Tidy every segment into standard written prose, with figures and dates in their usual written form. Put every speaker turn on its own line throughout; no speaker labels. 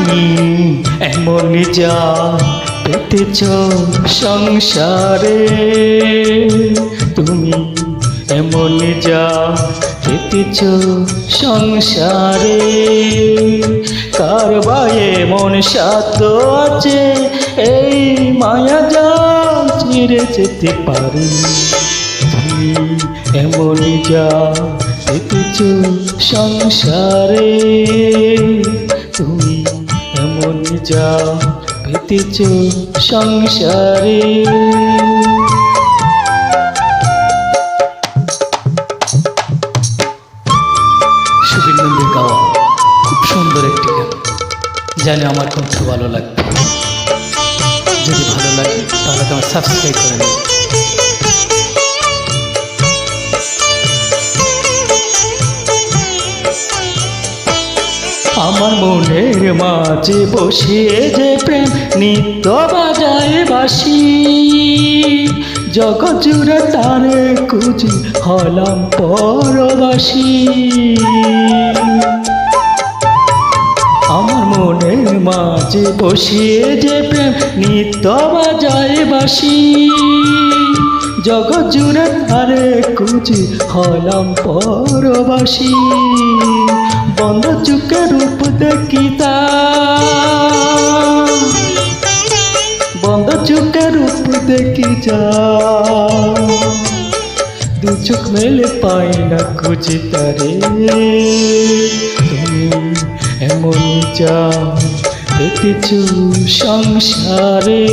তুমি এমন যা পেতেছ সংসারে, তুমি এমন যা পেতেছ সংসারে, কার বায়ে মন সাধ্য আছে এই মায়া জাল ছিঁড়ে যেতে পারে। তুমি এমন যা পেতেছ সংসারে, তুমি এমন যা পেতেছ সংসারে। সুবীর নন্দীর গাওয়া খুব সুন্দর একটি গান, জানি আমার কণ্ঠ ভালো লাগবে। যদি ভালো লাগে তাহলে তোমার সাবস্ক্রাইব করে নেবে। আমার মনের মাঝে বসে যে প্রেম নিত্য বাজায় বাঁশি, জগৎ জুড়ে তারে খুঁজি হলাম পরবাসী। আমার মনের মাঝে বসিয়ে যে প্রেম নিত্য বাজায় বাঁশি, জগৎ জুড়ে তারে খুঁজি হলাম পরবাসী। বন্ধ চোখে রূপ দেখি তার, বন্ধ চোখে রূপ দেখি যা, দু চোখ মেলে পাই না খুঁজি তারে। তুমি এমন যা পেতেছ সংসারে,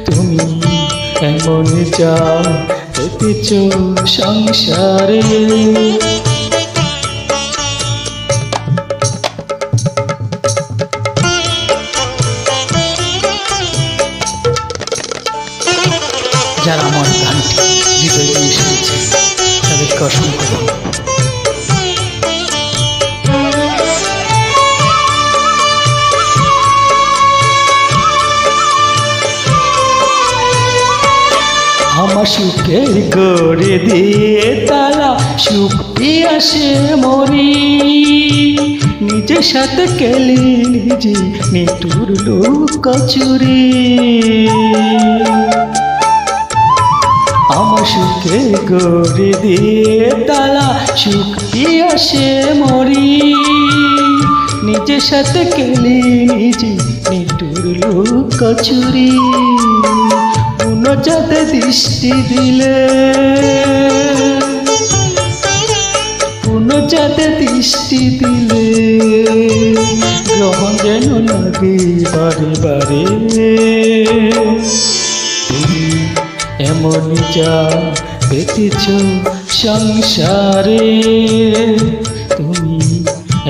তুমি এমন যা পেতেছ সংসারে। যারা আমার গানটি হৃদয় দিয়ে শুনেছে তাদেরকে অসংখ্য ধন্যবাদ। আমার সুখের গড়ে দিয়ে তালা সুখ পিয়াসে মরি, নিজের সাথে কেলি নিজে নিটুর লুকোচুরি। আমার সুখে গড়ে দিয়ে তালা সুখ পিয়াসে মরি, নিজের সাথে কেলি নিজে নিটুর লুকোচুরি। পুনচাঁদে দৃষ্টি দিলে, পুনচাঁদে দৃষ্টি দিলে গ্রহণ যেন লাগে বারে বারে। তুমি এমন যা পেতেছ সংসারে, তুমি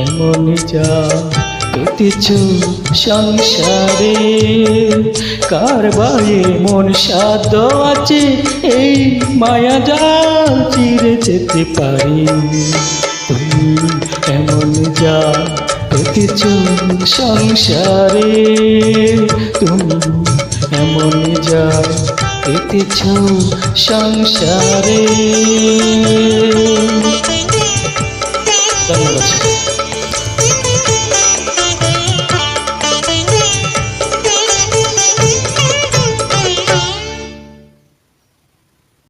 এমন যা পেতেছ সংসারে, কার বায়ে মন সাধ্য আছে এই মায়া জাল চিরে যেতে পারি। তুমি এমন যা পেতেছ সংসারে, তুমি এমন যা পেতেছ সংসারে। ধন্যবাদ।